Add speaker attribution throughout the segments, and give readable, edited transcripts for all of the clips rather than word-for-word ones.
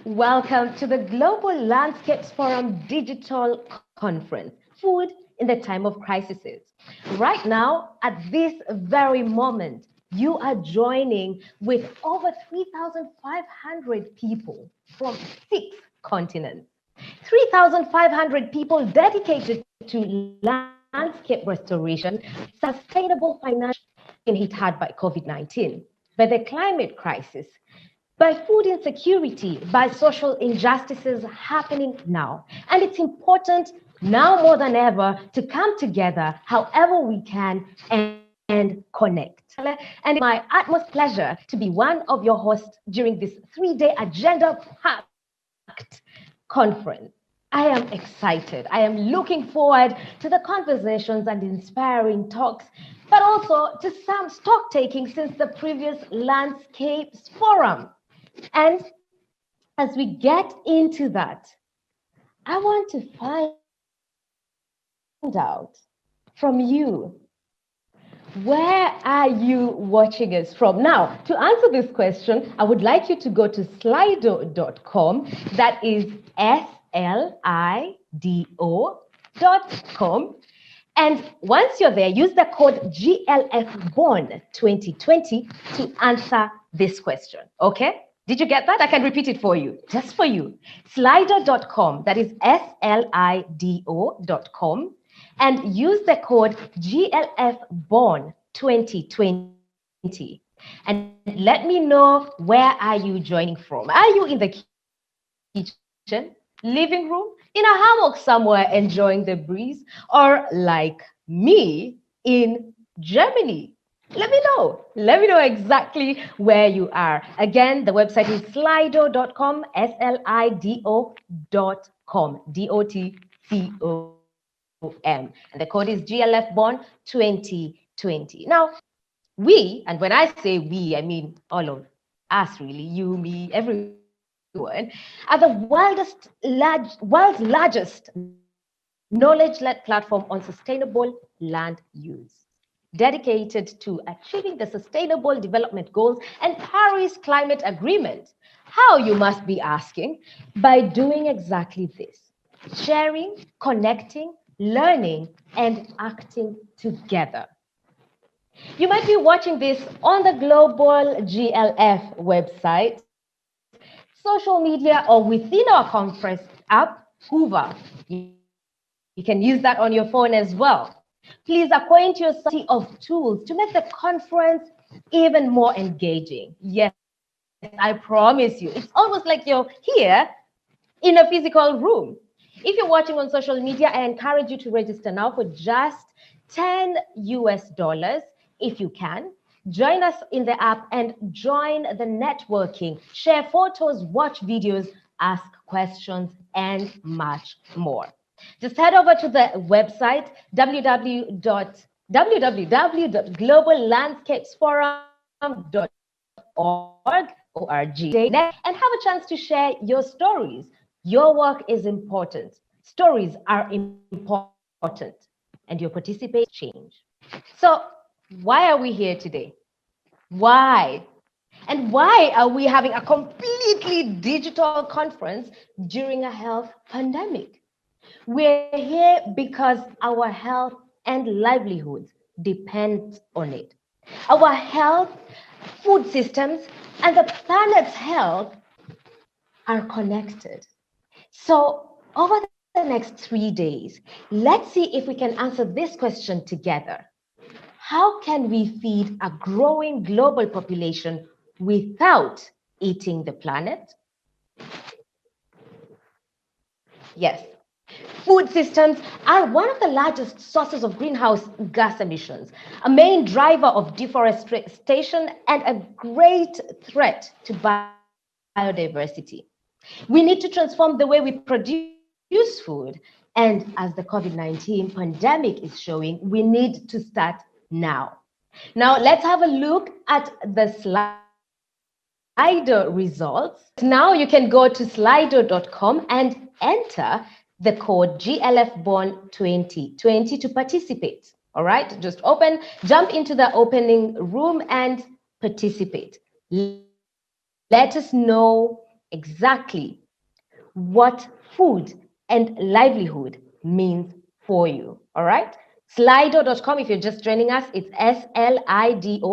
Speaker 1: Welcome to the Global Landscapes Forum Digital Conference, Food in the Time of Crises. Right now, at this very moment, you are joining with over 3,500 people from 6 continents. 3,500 people dedicated to landscape restoration, sustainable financial and hit hard by COVID-19, by the climate crisis, by food insecurity, by social injustices happening now. And it's important now more than ever to come together however we can and connect. And it's my utmost pleasure to be one of your hosts during this 3-day agenda-packed conference. I am excited. I am looking forward to the conversations and inspiring talks, but also to some stock taking since the previous Landscapes Forum. And as we get into that, I want to find out from you, where are you watching us from? Now, to answer this question, I would like you to go to slido.com. That is SLIDO.com. And once you're there, use the code GLF Bonn 2020 to answer this question. Okay? Did you get that? I can repeat it for you, just for you. Slido.com, that is SLIDO.com, and use the code GLF Bonn 2020. And let me know, where are you joining from? Are you in the kitchen, living room, in a hammock somewhere enjoying the breeze, or like me in Germany? Let me know. Let me know exactly where you are. Again, the website is slido.com, SLIDO.com, DOTCOM. And the code is GLF Bonn 2020. Now, we, and when I say we, I mean all of us really, you, me, everyone, are the world's largest knowledge-led platform on sustainable land use, dedicated to achieving the Sustainable Development Goals and Paris Climate Agreement. How, you must be asking? By doing exactly this: sharing, connecting, learning, and acting together. You might be watching this on the Global GLF website, social media, or within our conference app, Hoover. You can use that on your phone as well. Please acquaint yourself of tools to make the conference even more engaging. Yes, I promise you, it's almost like you're here in a physical room. If you're watching on social media, I encourage you to register now for just $10 if you can. Join us in the app and join the networking. Share photos, watch videos, ask questions, and much more. Just head over to the website, www.globallandscapesforum.org, and have a chance to share your stories. Your work is important. Stories are important, and your participation change. So why are we here today? Why? And why are we having a completely digital conference during a health pandemic? We're here because our health and livelihoods depend on it. Our health, food systems, and the planet's health are connected. So over the next 3 days, let's see if we can answer this question together. How can we feed a growing global population without eating the planet? Yes. Food systems are one of the largest sources of greenhouse gas emissions, a main driver of deforestation, and a great threat to biodiversity. We need to transform the way we produce food. And as the COVID-19 pandemic is showing, we need to start now. Now, let's have a look at the Slido results. Now you can go to slido.com and enter the code GLF Bonn 2020 to participate. All right, just jump into the opening room and participate. Let us know exactly what food and livelihood means for you. All right? Slido.com, if you're just joining us, it's slido.com,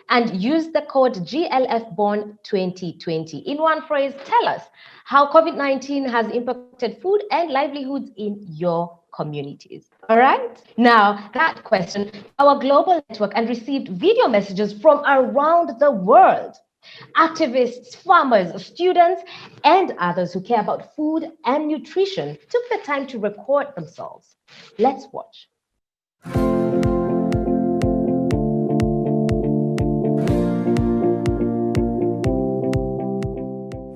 Speaker 1: and use the code GLF Bonn 2020. In one phrase, tell us how COVID-19 has impacted food and livelihoods in your communities. All right? Now, that question, our global network, and received video messages from around the world. Activists, farmers, students, and others who care about food and nutrition took the time to record themselves. Let's watch.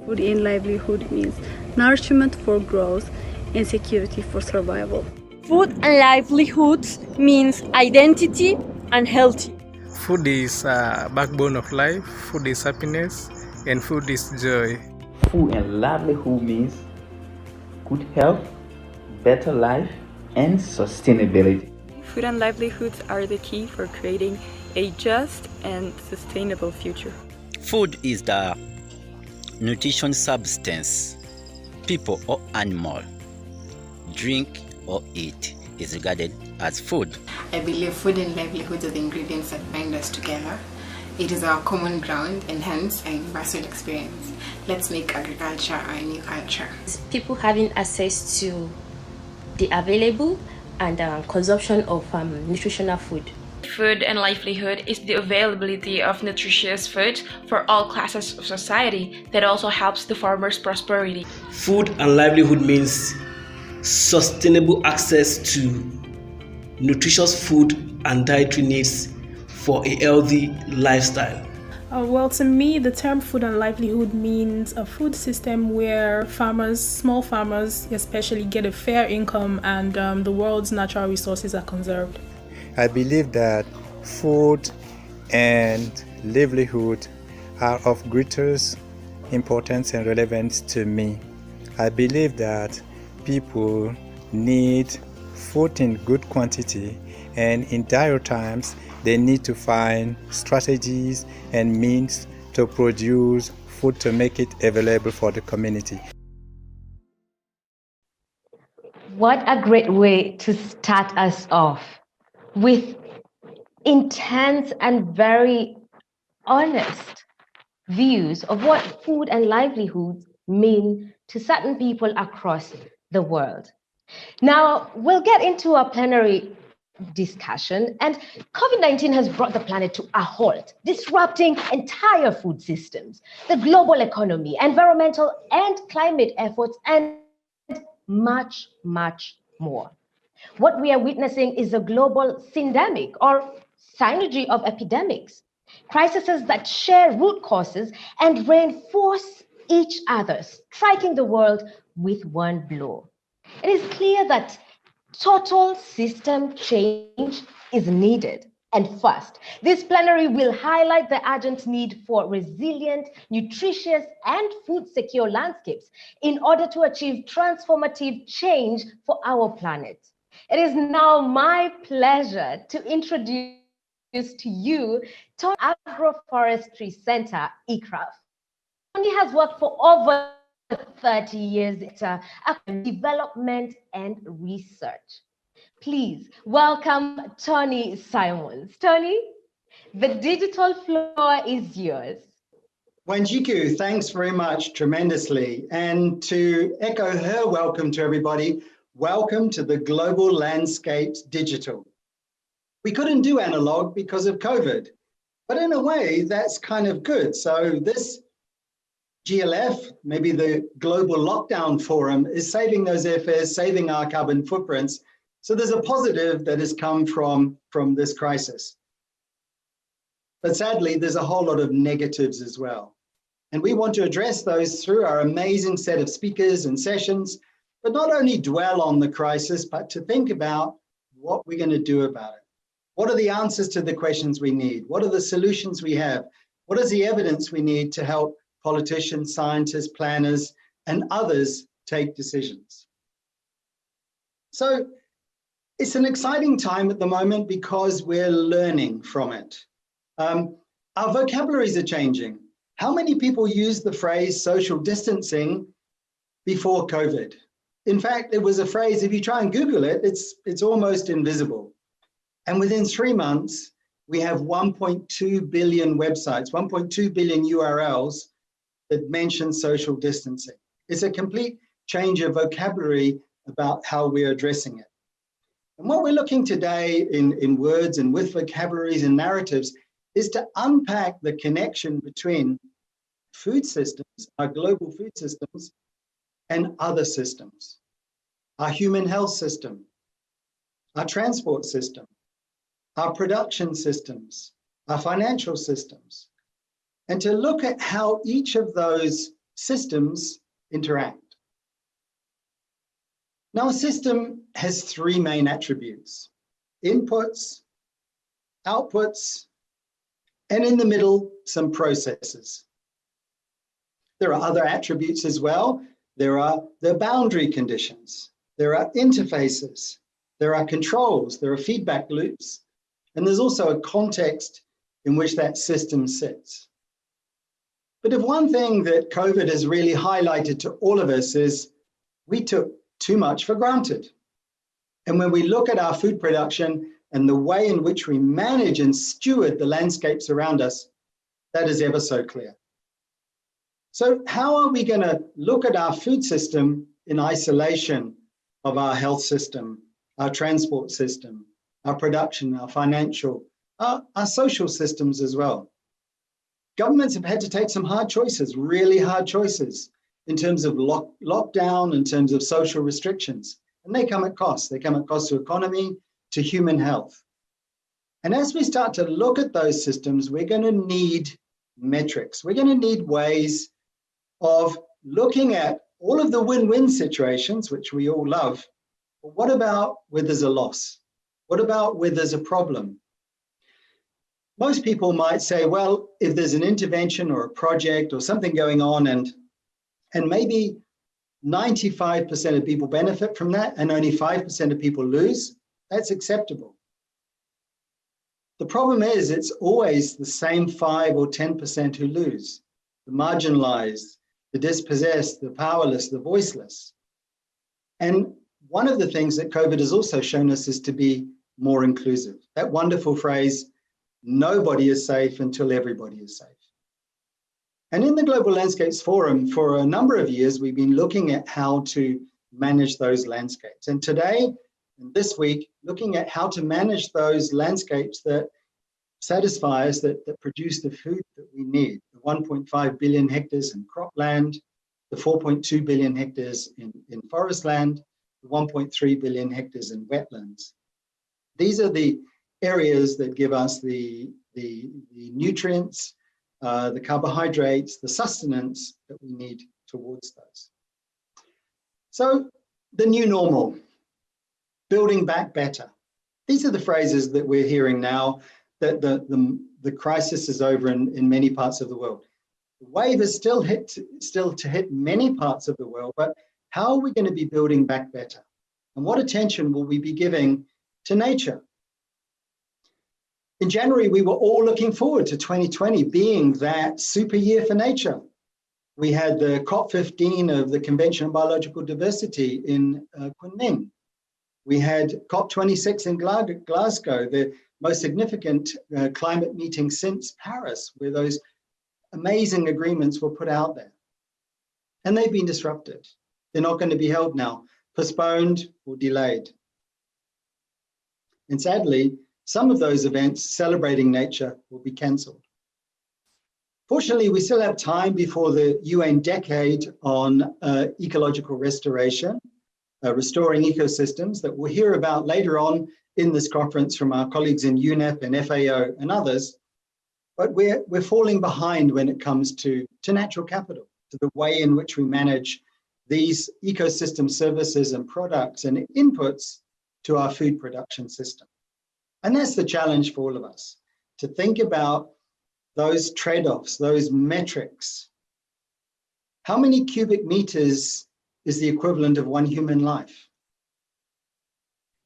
Speaker 2: Food and livelihood means nourishment for growth and security for survival.
Speaker 3: Food and livelihoods means identity and healthy.
Speaker 4: Food is backbone of life, food is happiness, and food is joy.
Speaker 5: Food and livelihood means good health, better life, and sustainability.
Speaker 2: Food and livelihoods are the key for creating a just and sustainable future.
Speaker 6: Food is the nutrition substance people or animal drink or eat is regarded as food.
Speaker 7: I believe food and livelihoods are the ingredients that bind us together. It is our common ground and hence a universal experience. Let's make agriculture our new culture.
Speaker 8: People having access to the available and consumption of nutritional food.
Speaker 9: Food and livelihood is the availability of nutritious food for all classes of society that also helps the farmers' prosperity.
Speaker 10: Food and livelihood means sustainable access to nutritious food and dietary needs for a healthy lifestyle.
Speaker 11: Well, to me, the term food and livelihood means a food system where farmers, small farmers especially, get a fair income and the world's natural resources are conserved.
Speaker 12: I believe that food and livelihood are of greatest importance and relevance to me. I believe that people need food in good quantity, and in dire times they need to find strategies and means to produce food to make it available for the community.
Speaker 1: What a great way to start us off, with intense and very honest views of what food and livelihoods mean to certain people across the world. Now, we'll get into a plenary discussion, and COVID-19 has brought the planet to a halt, disrupting entire food systems, the global economy, environmental and climate efforts, and much, much more. What we are witnessing is a global syndemic or synergy of epidemics, crises that share root causes and reinforce each other, striking the world with one blow. It is clear that total system change is needed and fast. This plenary will highlight the urgent need for resilient, nutritious, and food-secure landscapes in order to achieve transformative change for our planet. It is now my pleasure to introduce to you Tony Agroforestry Center, ICRAF. Tony has worked for over 30 years in development and research. Please welcome Tony Simons. Tony, the digital floor is yours.
Speaker 13: Wanjiku, thanks very much, tremendously. And to echo her welcome to everybody, welcome to the Global Landscapes Digital. We couldn't do analog because of COVID, but in a way that's kind of good. So this GLF, maybe the Global Lockdown Forum, is saving those airfares, saving our carbon footprints. So there's a positive that has come from this crisis. But sadly, there's a whole lot of negatives as well. And we want to address those through our amazing set of speakers and sessions, but not only dwell on the crisis, but to think about what we're going to do about it. What are the answers to the questions we need? What are the solutions we have? What is the evidence we need to help politicians, scientists, planners, and others take decisions? So it's an exciting time at the moment because we're learning from it. Our vocabularies are changing. How many people used the phrase social distancing before COVID? In fact, it was a phrase, if you try and Google it, it's almost invisible. And within 3 months, we have 1.2 billion websites, 1.2 billion URLs that mention social distancing. It's a complete change of vocabulary about how we're addressing it. And what we're looking today in words and with vocabularies and narratives is to unpack the connection between food systems, our global food systems, and other systems. Our human health system, our transport system, our production systems, our financial systems, and to look at how each of those systems interact. Now, a system has 3 main attributes: inputs, outputs, and in the middle, some processes. There are other attributes as well. There are the boundary conditions. There are interfaces. There are controls. There are feedback loops. And there's also a context in which that system sits. But if one thing that COVID has really highlighted to all of us is we took too much for granted. And when we look at our food production and the way in which we manage and steward the landscapes around us, that is ever so clear. So how are we going to look at our food system in isolation of our health system, our transport system, our production, our financial, our social systems as well? Governments have had to take some hard choices, really hard choices, in terms of lockdown, in terms of social restrictions. And they come at cost. They come at cost to economy, to human health. And as we start to look at those systems, we're going to need metrics. We're going to need ways of looking at all of the win-win situations, which we all love. But what about where there's a loss? What about where there's a problem? Most people might say, well, if there's an intervention or a project or something going on and maybe 95% of people benefit from that and only 5% of people lose, that's acceptable. The problem is it's always the same 5 or 10% who lose, the marginalized, the dispossessed, the powerless, the voiceless. And one of the things that COVID has also shown us is to be more inclusive. That wonderful phrase, nobody is safe until everybody is safe. And in the Global Landscapes Forum, for a number of years, we've been looking at how to manage those landscapes. And today, and this week, looking at how to manage those landscapes that satisfy us, that produce the food that we need. The 1.5 billion hectares in cropland, the 4.2 billion hectares in forest land, the 1.3 billion hectares in wetlands. These are the areas that give us the nutrients, the carbohydrates, the sustenance that we need towards those. So the new normal, building back better. These are the phrases that we're hearing now, that the crisis is over in many parts of the world. The wave is still to hit many parts of the world, but how are we going to be building back better? And what attention will we be giving to nature? In January, we were all looking forward to 2020 being that super year for nature. We had the COP15 of the Convention on Biological Diversity in Kunming. We had COP26 in Glasgow, the most significant climate meeting since Paris, where those amazing agreements were put out there. And they've been disrupted. They're not going to be held now, postponed or delayed. And sadly, some of those events celebrating nature will be cancelled. Fortunately, we still have time before the UN decade on ecological restoration, restoring ecosystems, that we'll hear about later on in this conference from our colleagues in UNEP and FAO and others. But we're falling behind when it comes to natural capital, to the way in which we manage these ecosystem services and products and inputs to our food production system. And that's the challenge for all of us, to think about those trade-offs, those metrics. How many cubic meters is the equivalent of one human life?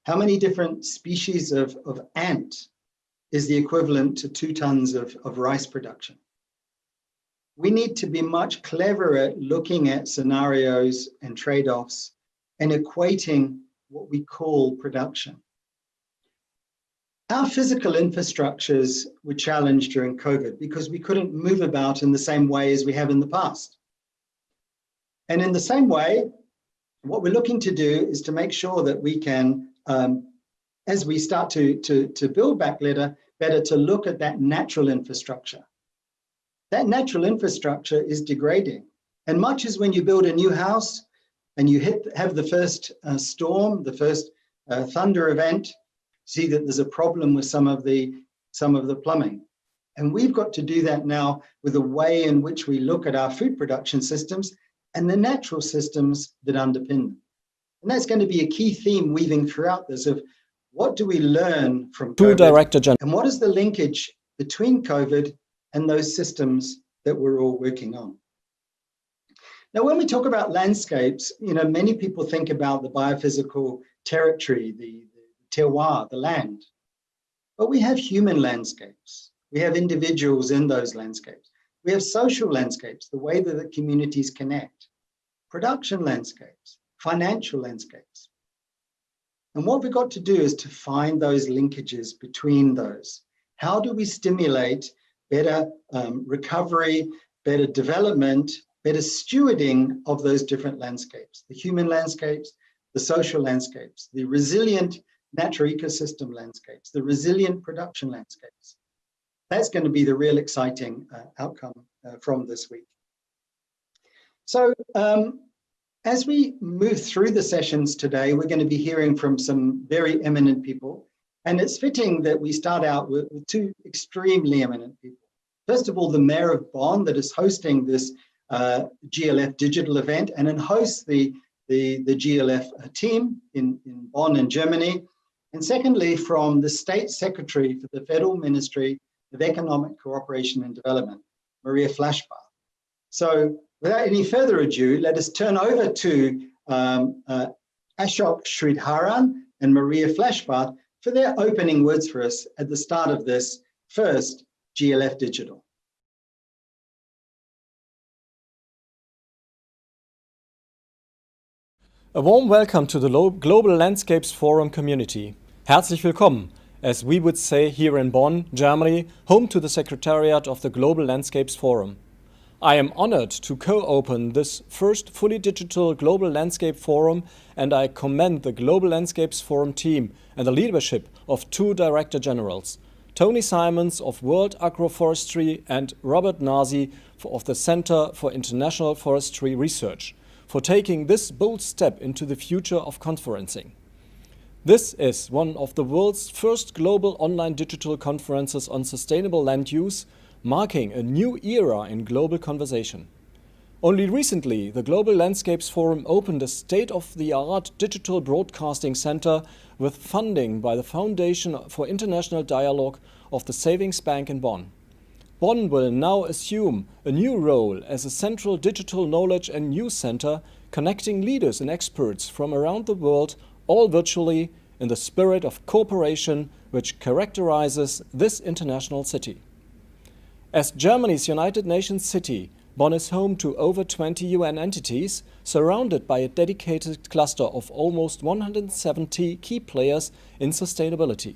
Speaker 13: How many different species of ant is the equivalent to 2 tons of rice production? we need to be much cleverer at looking at scenarios and trade-offs and equating what we call production. Our physical infrastructures were challenged during COVID because we couldn't move about in the same way as we have in the past. And in the same way, what we're looking to do is to make sure that we can, as we start to build back better to look at that natural infrastructure. That natural infrastructure is degrading. And much as when you build a new house and you have the first storm, the first thunder event, see that there's a problem with some of the plumbing. And we've got to do that now with the way in which we look at our food production systems and the natural systems that underpin them. And that's going to be a key theme weaving throughout this of what do we learn from COVID, and what is the linkage between COVID and those systems that we're all working on. Now, when we talk about landscapes, many people think about the biophysical territory, the terroir, the land, but we have human landscapes. We have individuals in those landscapes. We have social landscapes, the way that the communities connect, production landscapes, financial landscapes. And what we've got to do is to find those linkages between those. How do we stimulate better recovery, better development, better stewarding of those different landscapes, the human landscapes, the social landscapes, the resilient natural ecosystem landscapes, the resilient production landscapes. That's going to be the real exciting outcome from this week. So as we move through the sessions today, we're going to be hearing from some very eminent people. And it's fitting that we start out with two extremely eminent people. First of all, the Mayor of Bonn that is hosting this GLF digital event and then hosts the GLF team in Bonn in Germany. And secondly, from the State Secretary for the Federal Ministry of Economic Cooperation and Development, Maria Flashbach. So without any further ado, let us turn over to Ashok Sridharan and Maria Flashbach for their opening words for us at the start of this first GLF Digital.
Speaker 14: A warm welcome to the Global Landscapes Forum community. Herzlich willkommen, as we would say here in Bonn, Germany, home to the Secretariat of the Global Landscapes Forum. I am honored to co-open this first fully digital Global Landscape Forum, and I commend the Global Landscapes Forum team and the leadership of two Director Generals, Tony Simons of World Agroforestry and Robert Nazi of the Center for International Forestry Research, for taking this bold step into the future of conferencing. This is one of the world's first global online digital conferences on sustainable land use, marking a new era in global conversation. Only recently, the Global Landscapes Forum opened a state-of-the-art digital broadcasting center with funding by the Foundation for International Dialogue of the Savings Bank in Bonn. Bonn will now assume a new role as a central digital knowledge and news center, connecting leaders and experts from around the world, all virtually, in the spirit of cooperation which characterizes this international city. As Germany's United Nations city, Bonn is home to over 20 UN entities, surrounded by a dedicated cluster of almost 170 key players in sustainability.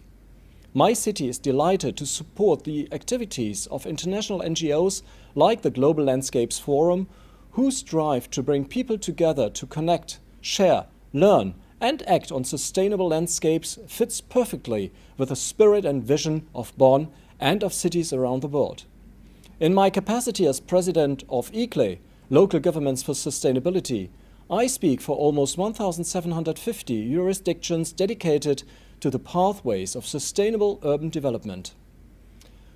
Speaker 14: My city is delighted to support the activities of international NGOs like the Global Landscapes Forum, who strive to bring people together to connect, share, learn, and act on sustainable landscapes fits perfectly with the spirit and vision of Bonn and of cities around the world. In my capacity as president of ICLE, Local Governments for Sustainability, I speak for almost 1,750 jurisdictions dedicated to the pathways of sustainable urban development.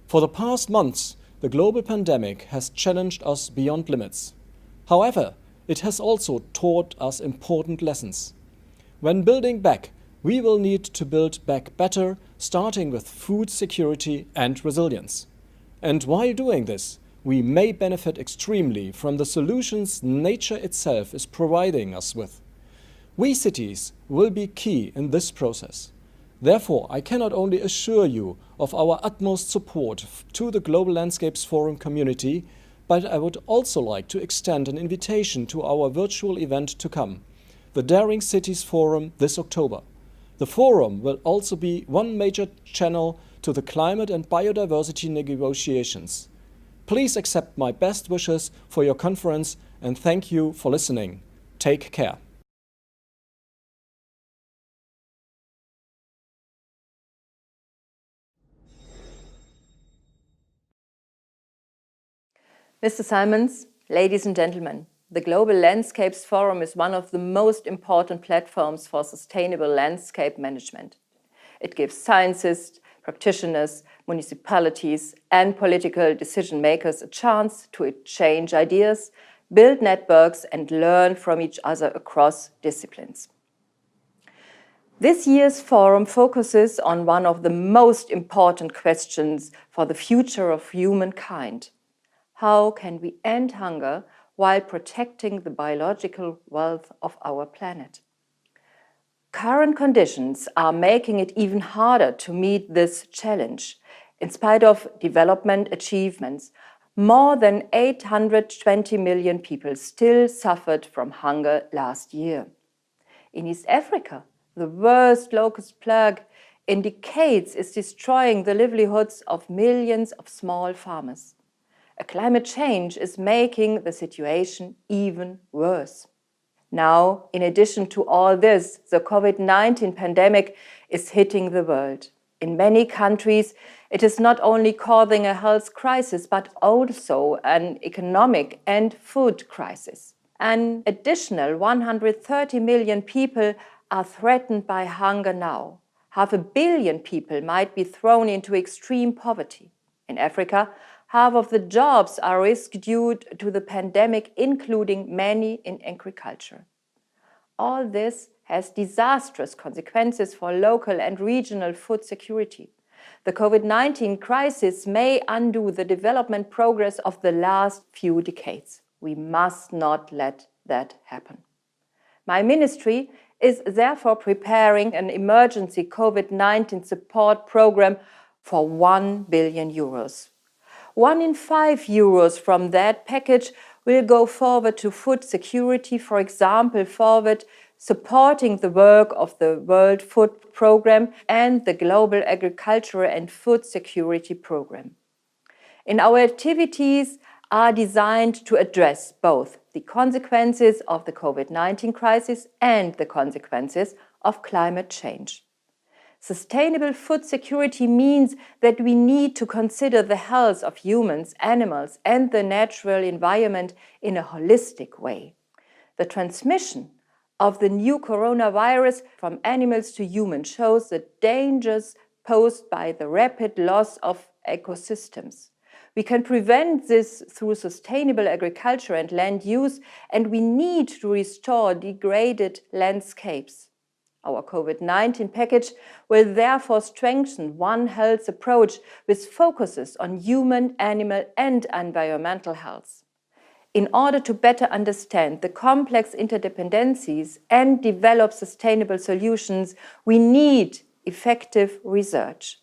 Speaker 14: For the past months, the global pandemic has challenged us beyond limits. However, it has also taught us important lessons. When building back, we will need to build back better, starting with food security and resilience. And while doing this, we may benefit extremely from the solutions nature itself is providing us with. We cities will be key in this process. Therefore, I cannot only assure you of our utmost support to the Global Landscapes Forum community, but I would also like to extend an invitation to our virtual event to come, the Daring Cities Forum this October. The forum will also be one major channel to the climate and biodiversity negotiations. Please accept my best wishes for your conference and thank you for listening. Take care.
Speaker 15: Mr. Simons, ladies and gentlemen, the Global Landscapes Forum is one of the most important platforms for sustainable landscape management. It gives scientists, practitioners, municipalities, and political decision makers a chance to exchange ideas, build networks, and learn from each other across disciplines. This year's forum focuses on one of the most important questions for the future of humankind. How can we end hunger while protecting the biological wealth of our planet? Current conditions are making it even harder to meet this challenge. In spite of development achievements, more than 820 million people still suffered from hunger last year. In East Africa, the worst locust plague in decades is destroying the livelihoods of millions of small farmers. A climate change is making the situation even worse. Now, in addition to all this, the COVID-19 pandemic is hitting the world. In many countries, it is not only causing a health crisis, but also an economic and food crisis. An additional 130 million people are threatened by hunger now. 500 million people might be thrown into extreme poverty. In Africa, half of the jobs are risked due to the pandemic, including many in agriculture. All this has disastrous consequences for local and regional food security. The COVID-19 crisis may undo the development progress of the last few decades. We must not let that happen. My ministry is therefore preparing an emergency COVID-19 support program for €1 billion. 1 in 5 euros from that package will go forward to food security, for example, forward supporting the work of the World Food Programme and the Global Agricultural and Food Security Programme. And our activities are designed to address both the consequences of the COVID-19 crisis and the consequences of climate change. Sustainable food security means that we need to consider the health of humans, animals, and the natural environment in a holistic way. The transmission of the new coronavirus from animals to humans shows the dangers posed by the rapid loss of ecosystems. We can prevent this through sustainable agriculture and land use, and we need to restore degraded landscapes. Our COVID-19 package will therefore strengthen One Health approach with focuses on human, animal, and environmental health. In order to better understand the complex interdependencies and develop sustainable solutions, we need effective research.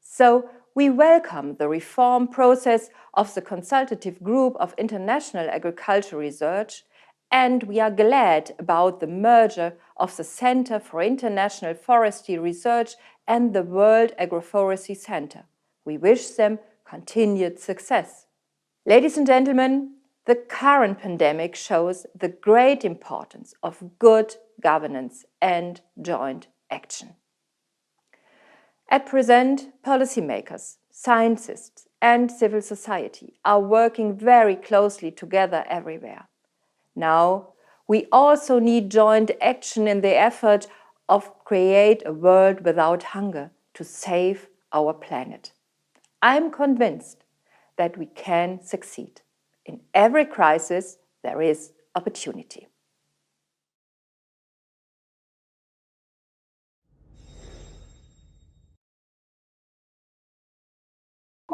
Speaker 15: So, we welcome the reform process of the Consultative Group of International Agriculture Research, and we are glad about the merger of the Center for International Forestry Research and the World Agroforestry Center. We wish them continued success. Ladies and gentlemen, the current pandemic shows the great importance of good governance and joint action. At present, policymakers, scientists, and civil society are working very closely together everywhere. Now, we also need joint action in the effort of create a world without hunger to save our planet. I'm convinced that we can succeed. In every crisis, there is opportunity.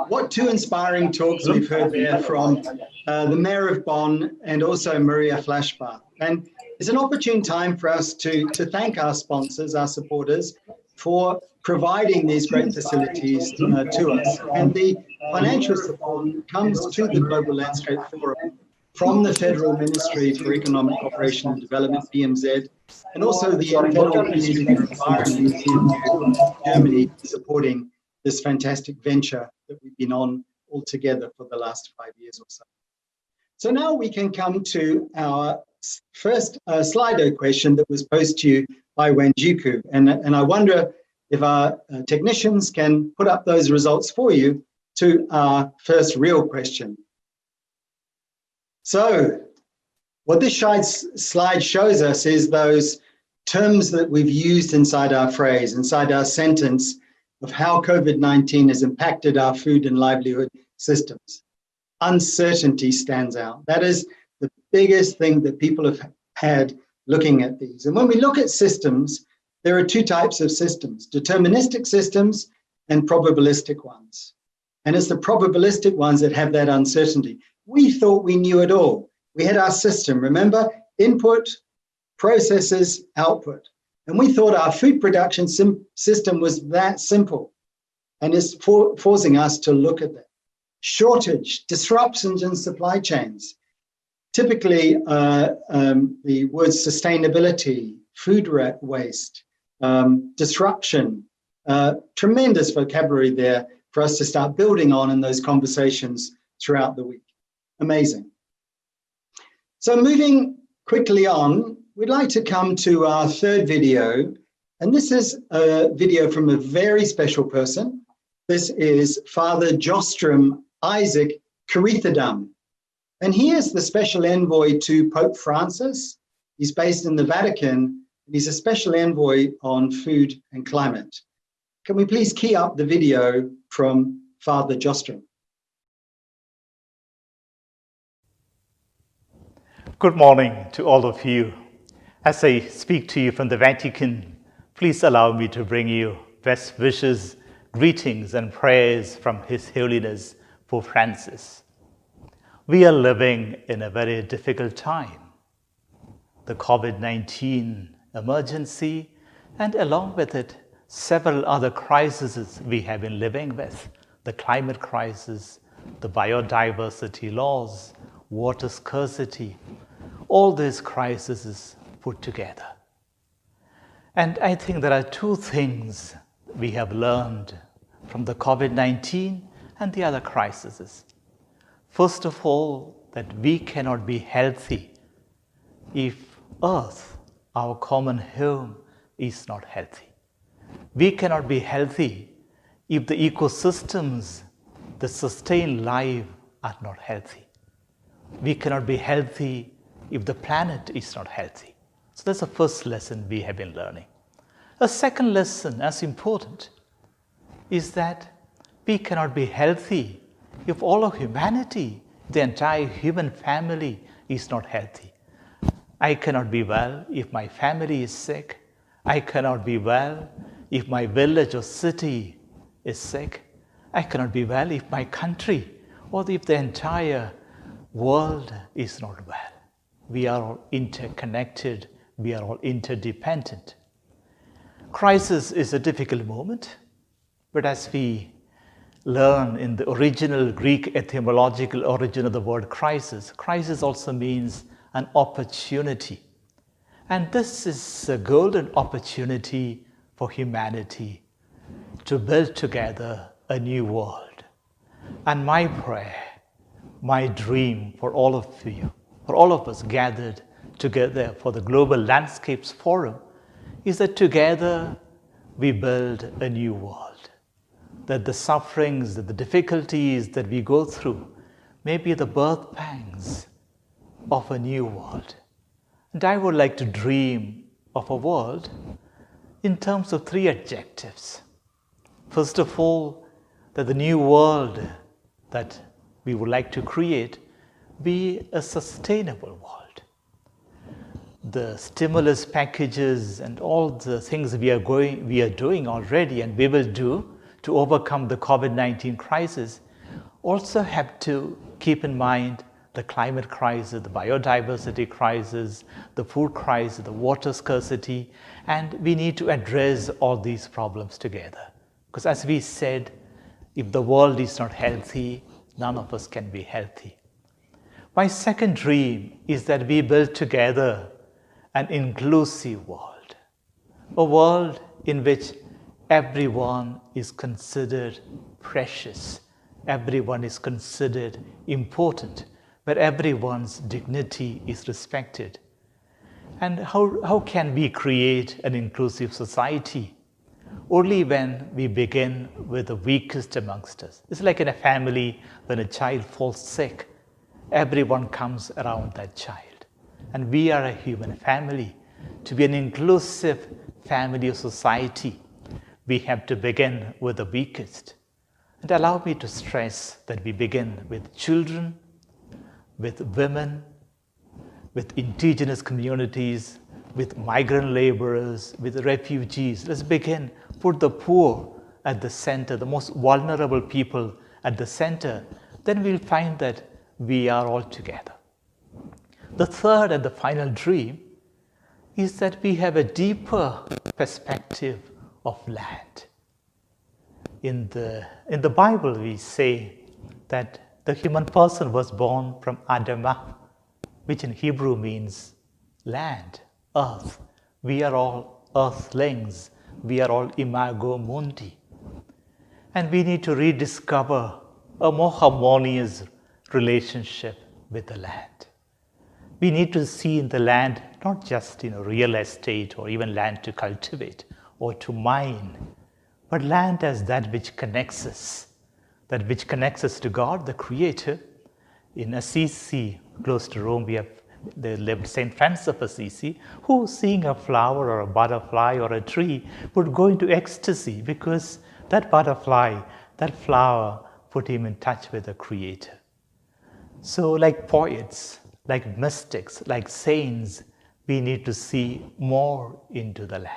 Speaker 13: What two inspiring talks we've heard there from the Mayor of Bonn and also Maria Flashbach. And it's an opportune time for us to thank our sponsors, our supporters, for providing these great facilities to us. And the financial support comes to the Global Landscape Forum from the Federal Ministry for Economic Cooperation and Development, BMZ, and also the Federal Institute for Environment in Germany, supporting this fantastic venture that we've been on all together for the last 5 years or so. So now we can come to our first Slido question that was posed to you by Wanjiku. And I wonder if our technicians can put up those results for you to our first real question. So what this slide shows us is those terms that we've used inside our phrase, inside our sentence, of how COVID-19 has impacted our food and livelihood systems. Uncertainty stands out. That is the biggest thing that people have had looking at these. And when we look at systems, there are two types of systems: deterministic systems and probabilistic ones. And it's the probabilistic ones that have that uncertainty. We thought we knew it all. We had our system, remember? Input, processes, output. And we thought our food production system was that simple. And it's forcing us to look at that. Shortage, disruptions in supply chains. Typically, the words sustainability, food waste, disruption, tremendous vocabulary there for us to start building on in those conversations throughout the week. Amazing. So moving quickly on, we'd like to come to our third video. And this is a video from a very special person. This is Father Jostrom Isaac Carithadum. And he is the special envoy to Pope Francis. He's based in the Vatican. He's a special envoy on food and climate. Can we please key up the video from Father Jostrom?
Speaker 16: Good morning to all of you. As I speak to you from the Vatican, please allow me to bring you best wishes, greetings, and prayers from His Holiness Pope Francis. We are living in a very difficult time. The COVID-19 emergency, and along with it, several other crises we have been living with: the climate crisis, the biodiversity loss, water scarcity, all these crises put together. And I think there are two things we have learned from the COVID-19 and the other crises. First of all, that we cannot be healthy if Earth, our common home, is not healthy. We cannot be healthy if the ecosystems that sustain life are not healthy. We cannot be healthy if the planet is not healthy. So that's the first lesson we have been learning. A second lesson, as important, is that we cannot be healthy if all of humanity, the entire human family, is not healthy. I cannot be well if my family is sick. I cannot be well if my village or city is sick. I cannot be well if my country or if the entire world is not well. We are all interconnected. We are all interdependent. Crisis is a difficult moment, but as we learn in the original Greek etymological origin of the word crisis, crisis also means an opportunity. And this is a golden opportunity for humanity to build together a new world. And my prayer, my dream for all of you, for all of us gathered together for the Global Landscapes Forum, is that together we build a new world. That the sufferings, that the difficulties that we go through may be the birth pangs of a new world. And I would like to dream of a world in terms of three adjectives. First of all, that the new world that we would like to create be a sustainable world. The stimulus packages and all the things we are doing already and we will do to overcome the COVID-19 crisis also have to keep in mind the climate crisis, the biodiversity crisis, the food crisis, the water scarcity, and we need to address all these problems together. Because as we said, If the world is not healthy, none of us can be healthy. My second dream is that we build together an inclusive world, a world in which everyone is considered precious, everyone is considered important, where everyone's dignity is respected. And how can we create an inclusive society? Only when we begin with the weakest amongst us. It's like in a family, when a child falls sick, everyone comes around that child. And we are a human family. To be an inclusive family or society, we have to begin with the weakest. And allow me to stress that we begin with children, with women, with indigenous communities, with migrant laborers, with refugees. Let's begin. Put the poor at the center, the most vulnerable people at the center. Then we'll find that we are all together. The third and the final dream is that we have a deeper perspective of land. In the Bible, we say that the human person was born from Adamah, which in Hebrew means land, earth. We are all earthlings. We are all imago mundi. And we need to rediscover a more harmonious relationship with the land. We need to see in the land not just real estate or even land to cultivate or to mine, but land as that which connects us to God, the Creator. In Assisi, close to Rome, there lived St. Francis of Assisi, who seeing a flower or a butterfly or a tree would go into ecstasy because that butterfly, that flower put him in touch with the Creator. So like poets, like mystics, like saints, we need to see more into the land.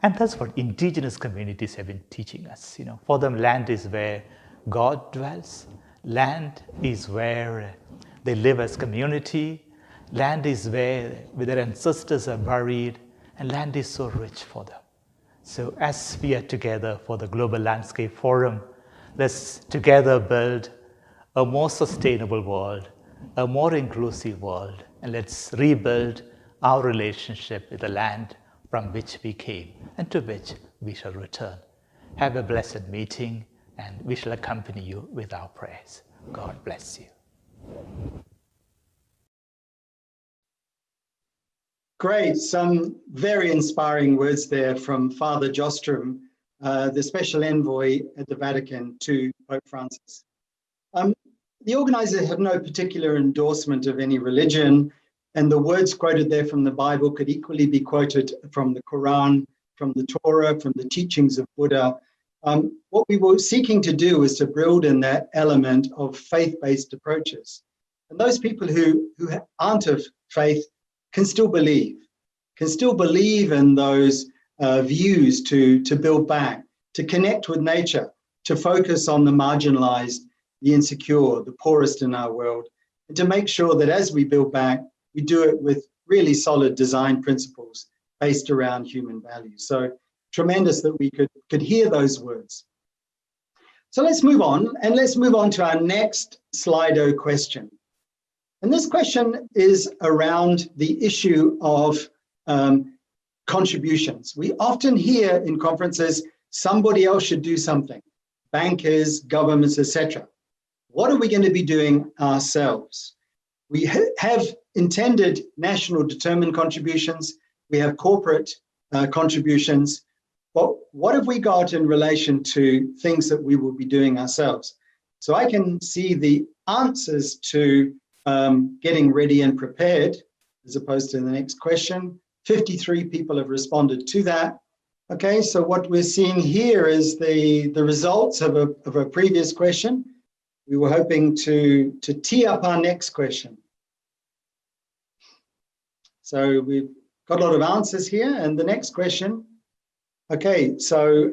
Speaker 16: And that's what indigenous communities have been teaching us. For them, land is where God dwells. Land is where they live as community. Land is where their ancestors are buried, and land is so rich for them. So as we are together for the Global Landscape Forum, let's together build a more sustainable world, a more inclusive world, and let's rebuild our relationship with the land from which we came and to which we shall return. Have a blessed meeting, and we shall accompany you with our prayers. God bless you.
Speaker 13: Great, some very inspiring words there from Father Jostrom, the Special Envoy at the Vatican to Pope Francis. The organizers have no particular endorsement of any religion, and the words quoted there from the Bible could equally be quoted from the Quran, from the Torah, from the teachings of Buddha. What we were seeking to do is to build in that element of faith-based approaches. And those people who aren't of faith can still believe in those views to build back, to connect with nature, to focus on the marginalized, the insecure, the poorest in our world, and to make sure that as we build back, we do it with really solid design principles based around human values. So tremendous that we could hear those words. So let's move on, and let's move on to our next Slido question. And this question is around the issue of contributions. We often hear in conferences, somebody else should do something, bankers, governments, etc. What are we going to be doing ourselves? We have intended national determined contributions. We have corporate contributions. But what have we got in relation to things that we will be doing ourselves? So I can see the answers to getting ready and prepared, as opposed to the next question. 53 people have responded to that. Okay, so what we're seeing here is the results of a previous question. We were hoping to tee up our next question. So we've got a lot of answers here, and the next question. Okay, so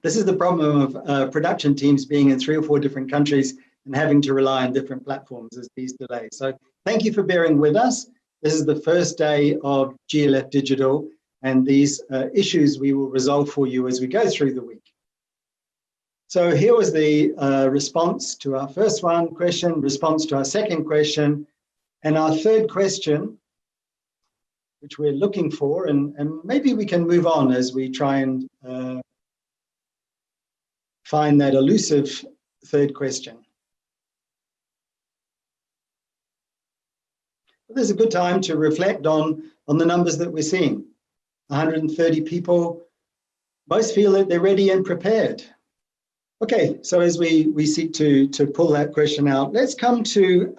Speaker 13: this is the problem of production teams being in 3 or 4 different countries and having to rely on different platforms as these delays. So thank you for bearing with us. This is the first day of GLF Digital, and these issues we will resolve for you as we go through the week. So here was the response to our first question, response to our second question, and our third question, which we're looking for, and maybe we can move on as we try and find that elusive third question. There's a good time to reflect on the numbers that we're seeing. 130 people, most feel that they're ready and prepared. Okay, so as we seek to pull that question out, let's come to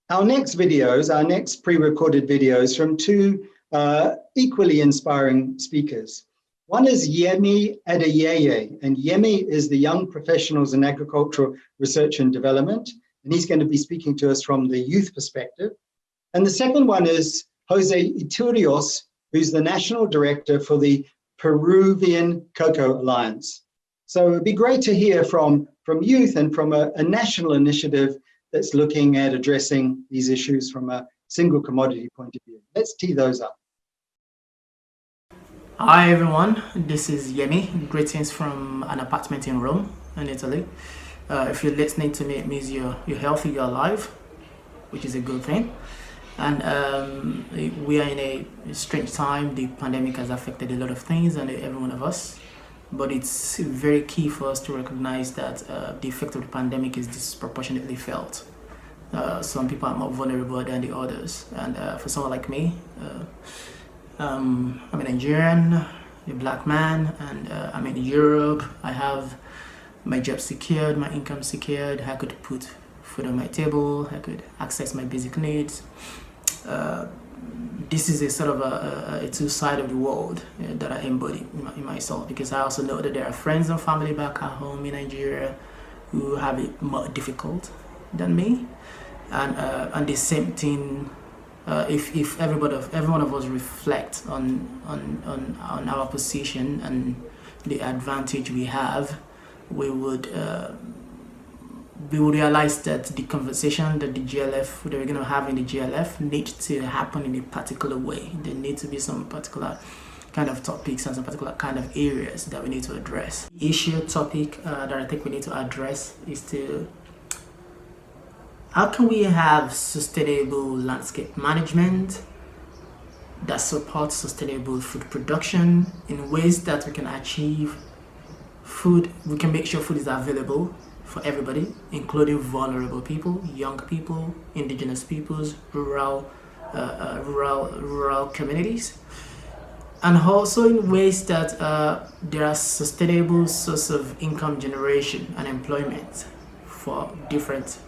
Speaker 13: our next videos, our next pre-recorded videos from two equally inspiring speakers. One is Yemi Adeyeye, and Yemi is the Young Professionals in Agricultural Research and Development, and he's going to be speaking to us from the youth perspective. And the second one is Jose Iturios, who's the National Director for the Peruvian Cocoa Alliance. So it'd be great to hear from youth and from a national initiative that's looking at addressing these issues from a single commodity point of view. Let's tee those up.
Speaker 17: Hi everyone, this is Yemi. Greetings from an apartment in Rome, in Italy. If you're listening to me, it means you're healthy, you're alive, which is a good thing. And we are in a strange time. The pandemic has affected a lot of things and every one of us. But it's very key for us to recognize that the effect of the pandemic is disproportionately felt. Some people are more vulnerable than the others. And for someone like me, I'm a Nigerian, a black man, and I'm in Europe. I have my job secured, my income secured. I could put food on my table. I could access my basic needs. This is a sort of a two-sided of the world that I embody in myself, because I also know that there are friends and family back at home in Nigeria who have it more difficult than me. And the same thing, if every one of us reflect on our position and the advantage we have, we would realize that the conversation that that we're going to have in the GLF needs to happen in a particular way. There need to be some particular kind of topics and some particular kind of areas that we need to address. Issue topic that I think we need to address is how can we have sustainable landscape management that supports sustainable food production in ways that we can achieve food, we can make sure food is available for everybody, including vulnerable people, young people, indigenous peoples, rural communities, and also in ways that there are sustainable source of income generation and employment for different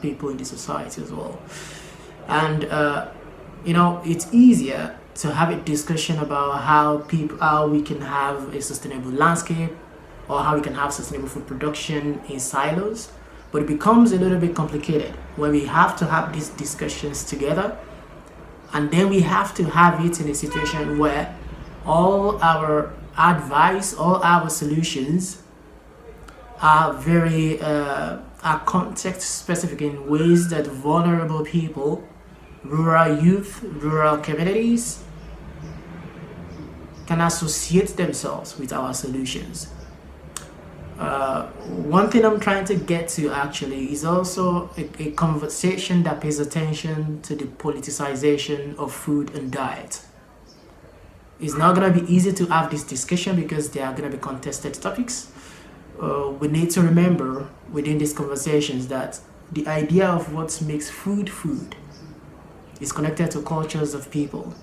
Speaker 17: people in the society as well. And it's easier to have a discussion about how we can have a sustainable landscape, or how we can have sustainable food production in silos, but it becomes a little bit complicated when we have to have these discussions together, and then we have to have it in a situation where all our advice, all our solutions are very are context specific in ways that vulnerable people, rural youth, rural communities can associate themselves with our solutions. One thing I'm trying to get to actually is also a conversation that pays attention to the politicization of food and diet. It's not going to be easy to have this discussion because there are going to be contested topics. We need to remember within these conversations that the idea of what makes food food is connected to cultures of people.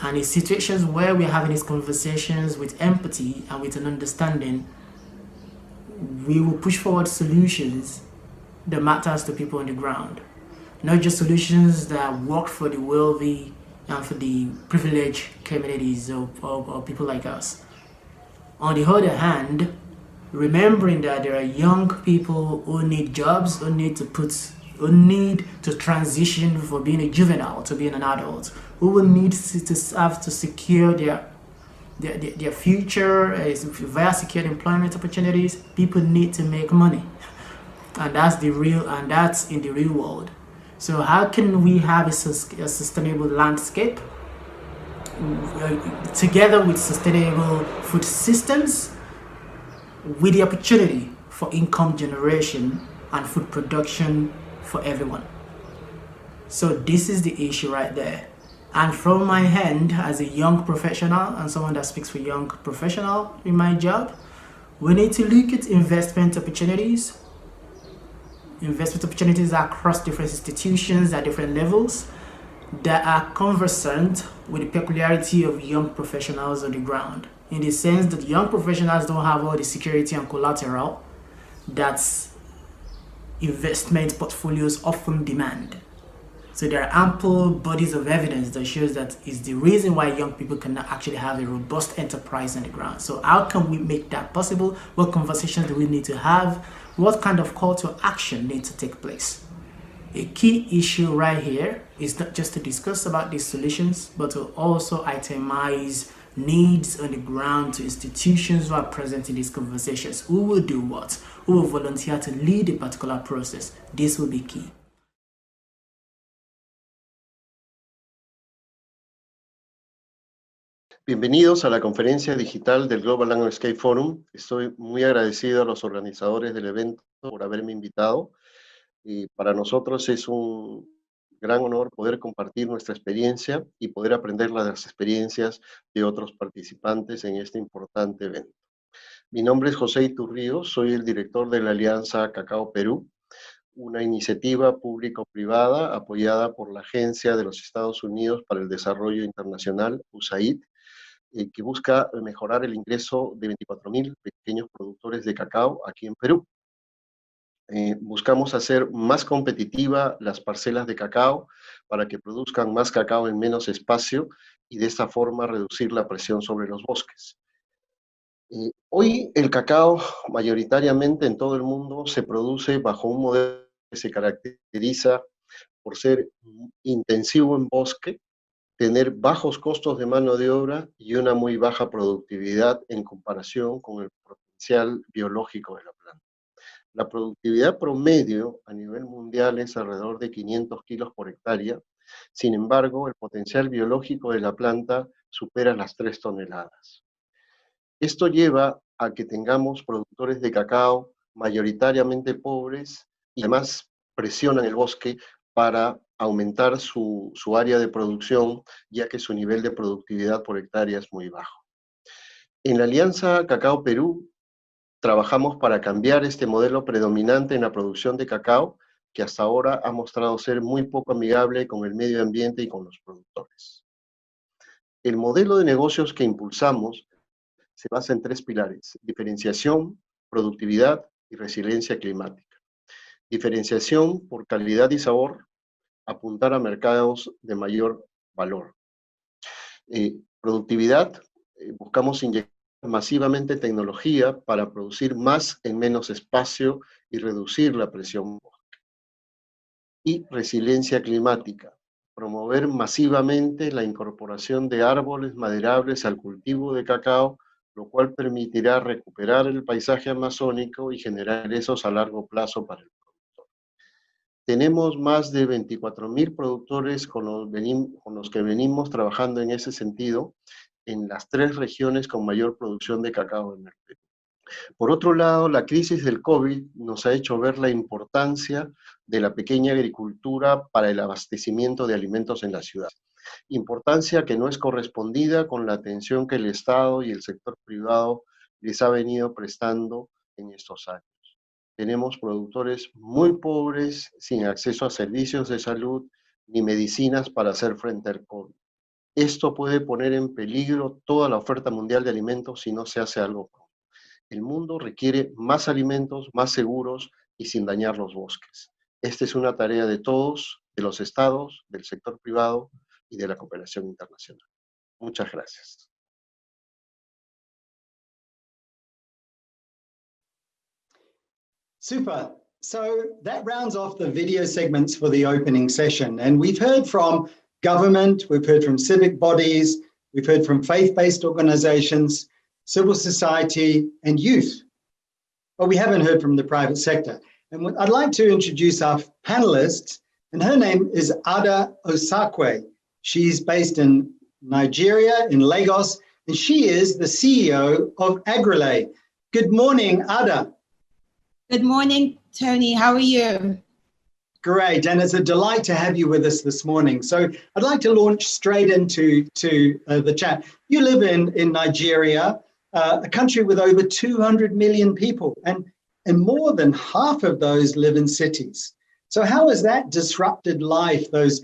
Speaker 17: And in situations where we're having these conversations with empathy and with an understanding, we will push forward solutions that matters to people on the ground. Not just solutions that work for the wealthy and for the privileged communities or people like us. On the other hand, remembering that there are young people who need jobs, who need to transition from being a juvenile to being an adult, who will need to have to secure their future via secured employment opportunities. People need to make money, and that's in the real world. So how can we have a sustainable landscape together with sustainable food systems with the opportunity for income generation and food production for everyone. So this is the issue right there. And from my hand, as a young professional and someone that speaks for young professional in my job, we need to look at investment opportunities across different institutions at different levels that are conversant with the peculiarity of young professionals on the ground, in the sense that young professionals don't have all the security and collateral that investment portfolios often demand. So there are ample bodies of evidence that shows that is the reason why young people cannot actually have a robust enterprise on the ground. So how can we make that possible? What conversations do we need to have? What kind of call to action needs to take place? A key issue right here is not just to discuss about these solutions, but to also itemize needs on the ground to institutions who are present in these conversations. Who will do what? Who will volunteer to lead a particular process? This will be key.
Speaker 18: Bienvenidos a la conferencia digital del Global Landscape Forum. Estoy muy agradecido a los organizadores del evento por haberme invitado. Para nosotros es un gran honor poder compartir nuestra experiencia y poder aprender las experiencias de otros participantes en este importante evento. Mi nombre es José Iturrío, soy el director de la Alianza Cacao Perú, una iniciativa público-privada apoyada por la Agencia de los Estados Unidos para el Desarrollo Internacional, USAID, que busca mejorar el ingreso de 24.000 pequeños productores de cacao aquí en Perú. Buscamos hacer más competitiva las parcelas de cacao para que produzcan más cacao en menos espacio y de esta forma reducir la presión sobre los bosques. Hoy el cacao mayoritariamente en todo el mundo se produce bajo un modelo que se caracteriza por ser intensivo en bosque, tener bajos costos de mano de obra y una muy baja productividad en comparación con el potencial biológico de la planta. La productividad promedio a nivel mundial es alrededor de 500 kilos por hectárea, sin embargo el potencial biológico de la planta supera las 3 toneladas. Esto lleva a que tengamos productores de cacao mayoritariamente pobres y además presionan el bosque para aumentar su área de producción, ya que su nivel de productividad por hectárea es muy bajo. En la Alianza Cacao Perú trabajamos para cambiar este modelo predominante en la producción de cacao, que hasta ahora ha mostrado ser muy poco amigable con el medio ambiente y con los productores. El modelo de negocios que impulsamos se basa en 3 pilares: diferenciación, productividad y resiliencia climática. Diferenciación por calidad y sabor, apuntar a mercados de mayor valor. Productividad, buscamos inyectar masivamente tecnología para producir más en menos espacio y reducir la presión. Y resiliencia climática, promover masivamente la incorporación de árboles maderables al cultivo de cacao, lo cual permitirá recuperar el paisaje amazónico y generar ingresos a largo plazo para el productor. Tenemos más de 24.000 productores con los que venimos trabajando en ese sentido en las 3 regiones con mayor producción de cacao en el Perú. Por otro lado, la crisis del COVID nos ha hecho ver la importancia de la pequeña agricultura para el abastecimiento de alimentos en la ciudad. Importancia que no es correspondida con la atención que el Estado y el sector privado les ha venido prestando en estos años. Tenemos productores muy pobres, sin acceso a servicios de salud ni medicinas para hacer frente al COVID. Esto puede poner en peligro toda la oferta mundial de alimentos si no se hace algo pronto. El mundo requiere más alimentos, más seguros y sin dañar los bosques. Esta es una tarea de todos, de los estados, del sector privado y de la cooperación internacional. Muchas gracias.
Speaker 13: Super. So that rounds off the video segments for the opening session. And we've heard from government, we've heard from civic bodies, we've heard from faith-based organizations, civil society, and youth. But we haven't heard from the private sector. And I'd like to introduce our panelist, and her name is Ada Osakwe. She's based in Nigeria, in Lagos, and she is the CEO of AgriLay, Good morning, Ada.
Speaker 19: Good morning, Tony. How are you?
Speaker 13: Great, and it's a delight to have you with us this morning. So I'd like to launch straight into the chat. You live in Nigeria, a country with over 200 million people, and more than half of those live in cities. So how has that disrupted life, those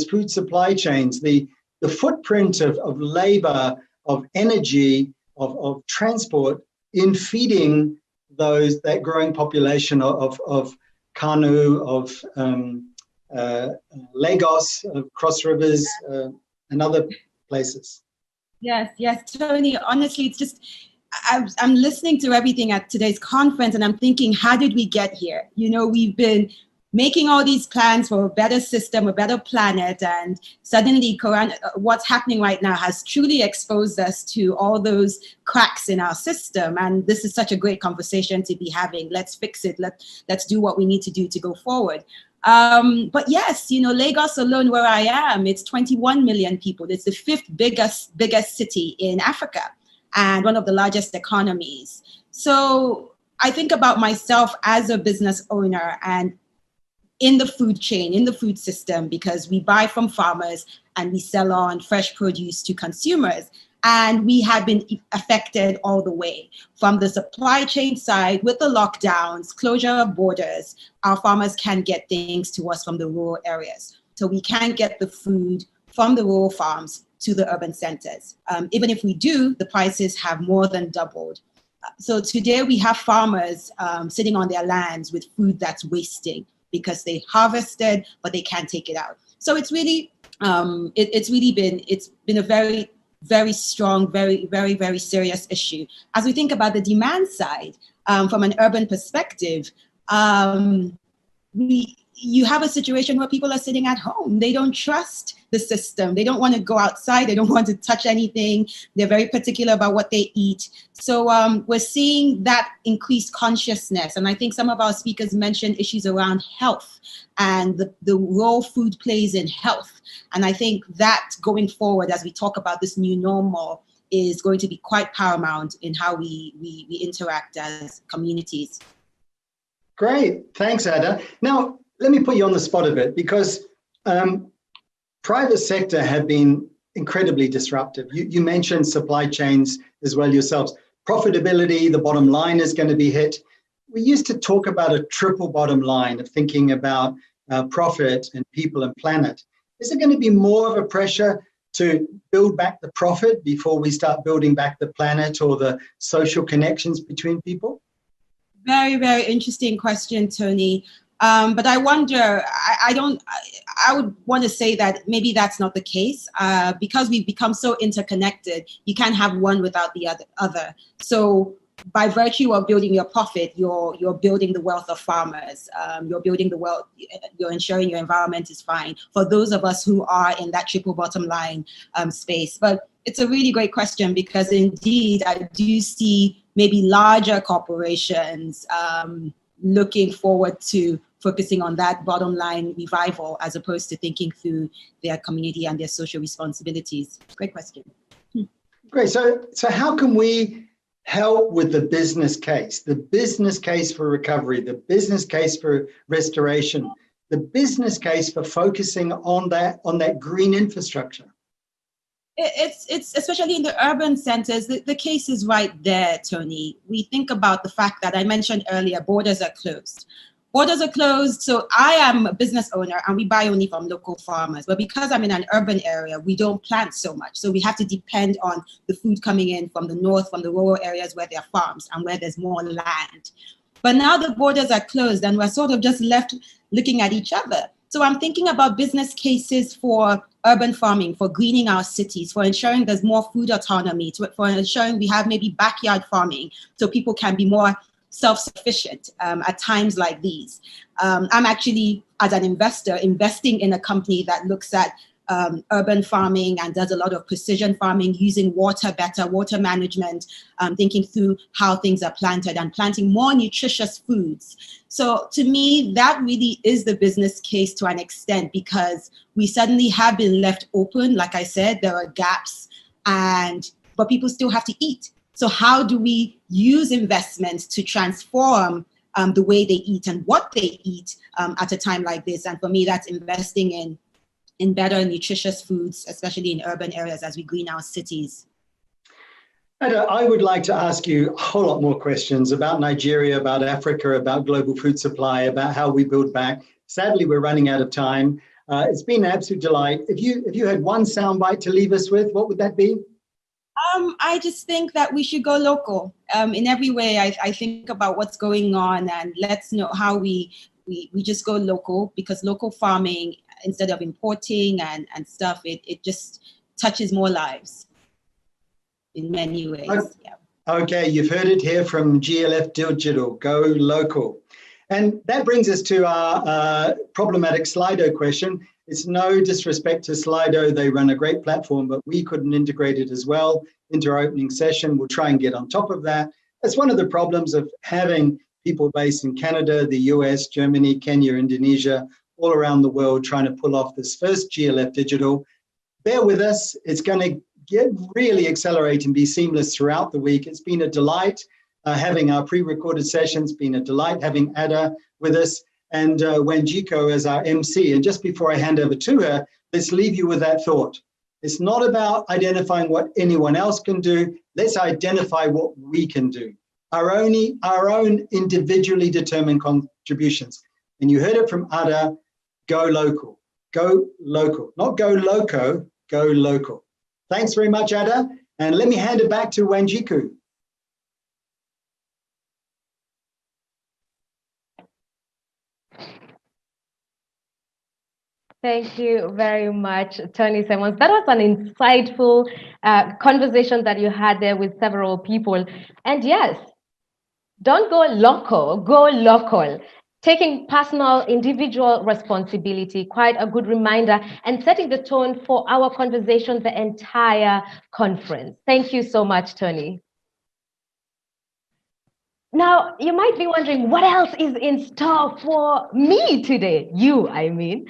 Speaker 13: food supply chains, the footprint of labor, of energy, of transport in feeding that growing population of Kano, of Lagos, of Cross Rivers, and other places?
Speaker 19: Yes, Tony. Honestly, it's just, I'm listening to everything at today's conference and I'm thinking, how did we get here? You know, we've been making all these plans for a better system, a better planet, and suddenly what's happening right now has truly exposed us to all those cracks in our system. And this is such a great conversation to be having. Let's fix it. Let's do what we need to do to go forward. But yes, you know, Lagos alone, where I am, it's 21 million people. It's the fifth biggest city in Africa and one of the largest economies. So I think about myself as a business owner and in the food chain, in the food system, because we buy from farmers and we sell on fresh produce to consumers. And we have been affected all the way from the supply chain side with the lockdowns, closure of borders. Our farmers can't get things to us from the rural areas. So we can't get the food from the rural farms to the urban centers. Even if we do, the prices have more than doubled. So today we have farmers sitting on their lands with food that's wasting because they harvested, but they can't take it out. So it's really, it's been a very, very strong, very, very, very serious issue. As we think about the demand side, from an urban perspective, you have a situation where people are sitting at home. They don't trust the system. They don't want to go outside. They don't want to touch anything. They're very particular about what they eat. So we're seeing that increased consciousness. And I think some of our speakers mentioned issues around health and the role food plays in health. And I think that going forward, as we talk about this new normal, is going to be quite paramount in how we interact as communities.
Speaker 13: Great, thanks, Ada. Now, let me put you on the spot a bit, because private sector have been incredibly disruptive. You mentioned supply chains as well yourselves. Profitability, the bottom line is going to be hit. We used to talk about a triple bottom line of thinking about profit and people and planet. Is there going to be more of a pressure to build back the profit before we start building back the planet or the social connections between people?
Speaker 19: Very, very interesting question, Tony. But I wonder, I would want to say that maybe that's not the case. Because we've become so interconnected, you can't have one without the other. So by virtue of building your profit, you're building the wealth of farmers. You're building the wealth, you're ensuring your environment is fine for those of us who are in that triple bottom line space. But it's a really great question, because indeed, I do see maybe larger corporations looking forward to focusing on that bottom line revival as opposed to thinking through their community and their social responsibilities. Great question.
Speaker 13: Great. So how can we help with the business case for recovery, the business case for restoration, the business case for focusing on that green infrastructure?
Speaker 19: It's especially in the urban centers, the case is right there, Tony. We think about the fact that I mentioned earlier, borders are closed. Borders are closed, so I am a business owner and we buy only from local farmers. But because I'm in an urban area, we don't plant so much. So we have to depend on the food coming in from the north, from the rural areas where there are farms and where there's more land. But now the borders are closed and we're sort of just left looking at each other. So I'm thinking about business cases for urban farming, for greening our cities, for ensuring there's more food autonomy, for ensuring we have maybe backyard farming so people can be more self-sufficient at times like these. I'm actually, as an investor, investing in a company that looks at urban farming and does a lot of precision farming, using water better, water management, thinking through how things are planted and planting more nutritious foods. So to me, that really is the business case to an extent, because we suddenly have been left open. Like I said, there are gaps, but people still have to eat. So how do we use investments to transform the way they eat and what they eat at a time like this? And for me, that's investing in better nutritious foods, especially in urban areas as we green our cities.
Speaker 13: Ada, I would like to ask you a whole lot more questions about Nigeria, about Africa, about global food supply, about how we build back. Sadly, we're running out of time. It's been an absolute delight. If you had one soundbite to leave us with, what would that be?
Speaker 19: I just think that we should go local. In every way, I think about what's going on, and let's know how we just go local, because local farming, instead of importing and stuff, it just touches more lives in many ways. Yeah.
Speaker 13: Okay, you've heard it here from GLF Digital, go local. And that brings us to our problematic Slido question. It's no disrespect to Slido, they run a great platform, but we couldn't integrate it as well into our opening session. We'll try and get on top of that. That's one of the problems of having people based in Canada, the US, Germany, Kenya, Indonesia, all around the world trying to pull off this first GLF Digital. Bear with us, it's going to really accelerate and be seamless throughout the week. It's been a delight having our pre-recorded sessions, been a delight having Ada with us and Wanjiko as our MC. And just before I hand over to her, let's leave you with that thought. It's not about identifying what anyone else can do. Let's identify what we can do. Our own individually determined contributions. And you heard it from Ada, go local. Go local. Not go loco, go local. Thanks very much, Ada. And let me hand it back to Wanjiko.
Speaker 1: Thank you very much, Tony Simons. That was an insightful conversation that you had there with several people. And yes, don't go local, go local. Taking personal, individual responsibility, quite a good reminder, and setting the tone for our conversation, the entire conference. Thank you so much, Tony. Now, you might be wondering, what else is in store for me today? I mean.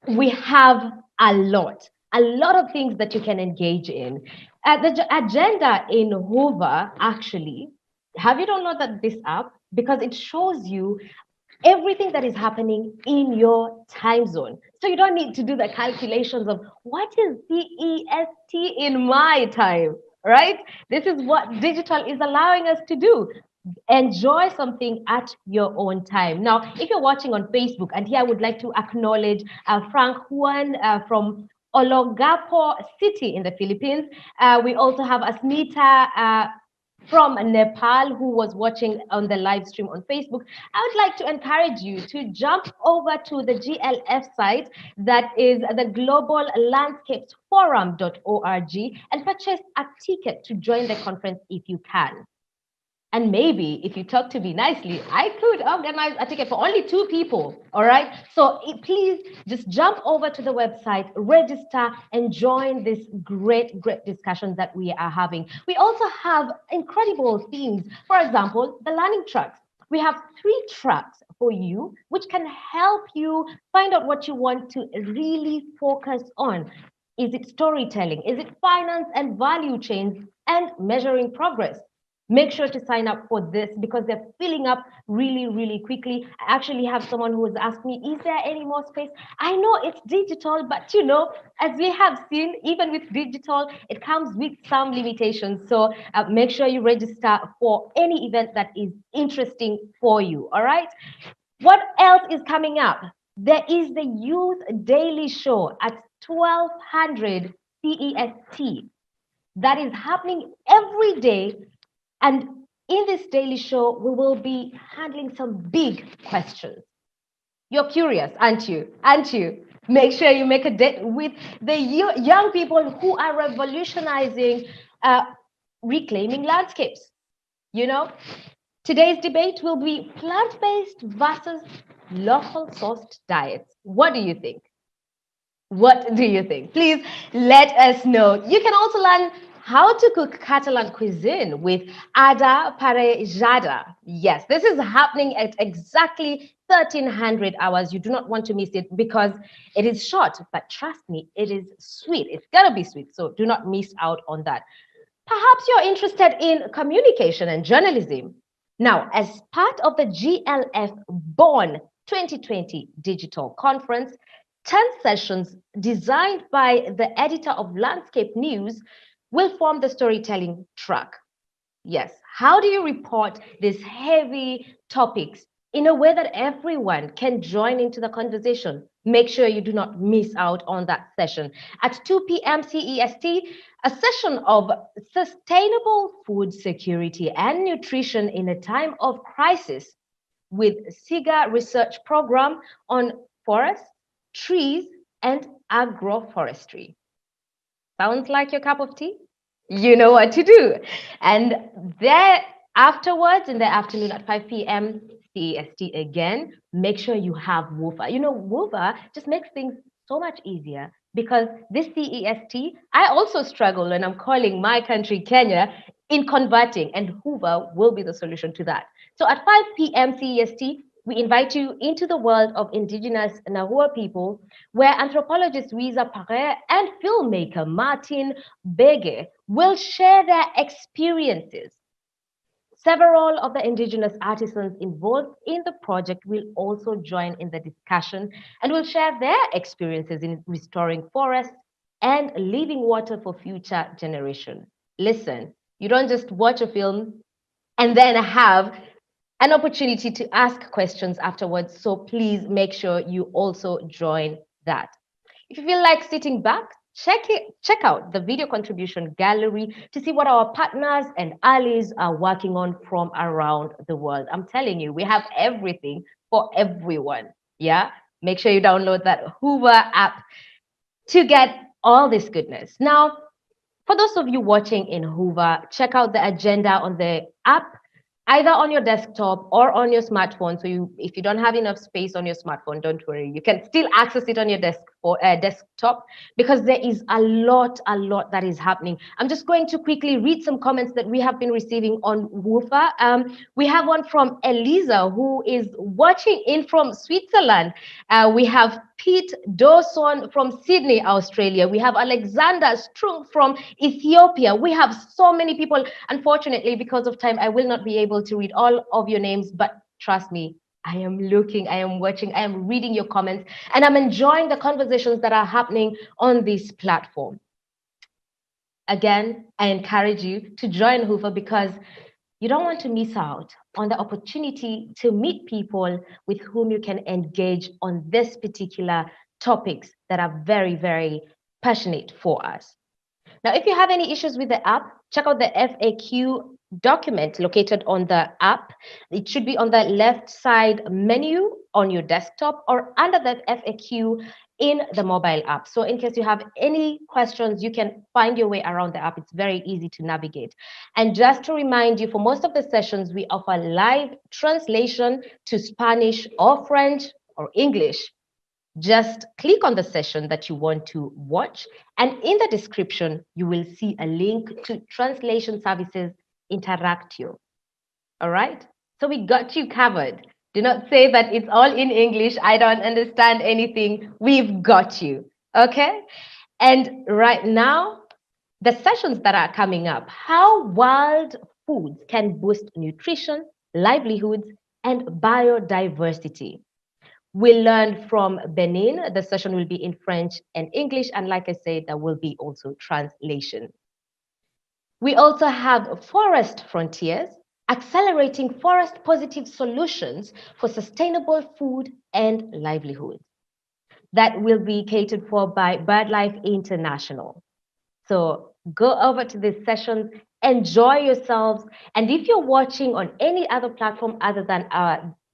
Speaker 1: We have a lot of things that you can engage in. The agenda in Hoover, actually, have you downloaded this app? Because it shows you everything that is happening in your time zone. So you don't need to do the calculations of what is CEST in my time, right? This is what digital is allowing us to do. Enjoy something at your own time. Now, if you're watching on Facebook, and here I would like to acknowledge Frank Juan from Olongapo City in the Philippines. We also have Asmita from Nepal who was watching on the live stream on Facebook. I would like to encourage you to jump over to the GLF site, that is the Global Landscapes Forum.org, and purchase a ticket to join the conference if you can. And maybe if you talk to me nicely, I could organize a ticket for only 2 people, all right? So please just jump over to the website, register, and join this great discussion that we are having. We also have incredible themes. For example, the learning tracks. We have 3 tracks for you, which can help you find out what you want to really focus on. Is it storytelling? Is it finance and value chains and measuring progress? Make sure to sign up for this because they're filling up really quickly. I actually have someone who has asked me, is there any more space? I know it's digital, but as we have seen, even with digital, it comes with some limitations. So make sure you register for any event that is interesting for you, all right? What else is coming up? There is the Youth Daily Show at 1200 CEST. That is happening every day. And in this daily show, we will be handling some big questions. You're curious, aren't you? Make sure you make a date with the young people who are revolutionizing reclaiming landscapes. Today's debate will be plant-based versus local sourced diets. What do you think? Please let us know. You can also learn how to cook Catalan cuisine with Ada Parejada. Yes, this is happening at exactly 1300 hours. You do not want to miss it because it is short, but trust me, it is sweet. It's gonna be sweet, so do not miss out on that. Perhaps you're interested in communication and journalism. Now, as part of the GLF Bonn 2020 Digital Conference, 10 sessions designed by the editor of Landscape News will form the storytelling track. Yes, how do you report these heavy topics in a way that everyone can join into the conversation? Make sure you do not miss out on that session. At 2 p.m. CEST, a session of sustainable food security and nutrition in a time of crisis with SIGA research program on forests, trees, and agroforestry. Sounds like your cup of tea? You know what to do. And there afterwards, in the afternoon at 5 p.m. CEST again, make sure you have WUFA. You know, WUFA just makes things so much easier because this CEST, I also struggle when I'm calling my country Kenya in converting, and WUFA will be the solution to that. So at 5 p.m. CEST, we invite you into the world of indigenous Nahua people, where anthropologist Wiza Pare and filmmaker Martin Bege will share their experiences. Several of the indigenous artisans involved in the project will also join in the discussion and will share their experiences in restoring forests and leaving water for future generations. Listen, you don't just watch a film and then have an opportunity to ask questions afterwards. So please make sure you also join that. If you feel like sitting back, check out the video contribution gallery to see what our partners and allies are working on from around the world. I'm telling you, we have everything for everyone. Yeah, make sure you download that Hoover app to get all this goodness. Now, for those of you watching in Hoover, check out the agenda on the app, either on your desktop or on your smartphone. So if you don't have enough space on your smartphone, don't worry. You can still access it on your desktop because there is a lot that is happening. I'm just going to quickly read some comments that we have been receiving on WUFA. We have one from Eliza, who is watching in from Switzerland. We have Pete Dawson from Sydney, Australia. We have Alexander Strung from Ethiopia. We have so many people. Unfortunately, because of time, I will not be able to read all of your names, but trust me, I am looking, I am watching, I am reading your comments, and I'm enjoying the conversations that are happening on this platform. Again, I encourage you to join Hoover because you don't want to miss out on the opportunity to meet people with whom you can engage on this particular topics that are very, very passionate for us. Now, if you have any issues with the app, check out the FAQ document located on the app. It should be on the left side menu on your desktop or under the FAQ in the mobile app. So in case you have any questions, you can find your way around the app. It's very easy to navigate. And just to remind you, for most of the sessions, we offer live translation to Spanish or French or English. Just click on the session that you want to watch, and in the description, you will see a link to Translation Services Interactio. All right? So we got you covered. Do not say that it's all in English. I don't understand anything. We've got you. Okay? And right now, the sessions that are coming up, how wild foods can boost nutrition, livelihoods, and biodiversity. We'll learn from Benin. The session will be in French and English. And like I said, there will be also translation. We also have Forest Frontiers, accelerating forest positive solutions for sustainable food and livelihood. That will be catered for by BirdLife International. So go over to these sessions, enjoy yourselves. And if you're watching on any other platform other than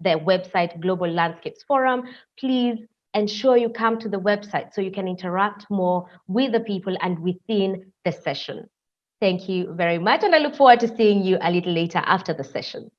Speaker 1: their website, Global Landscapes Forum, please ensure you come to the website so you can interact more with the people and within the session. Thank you very much, and I look forward to seeing you a little later after the session.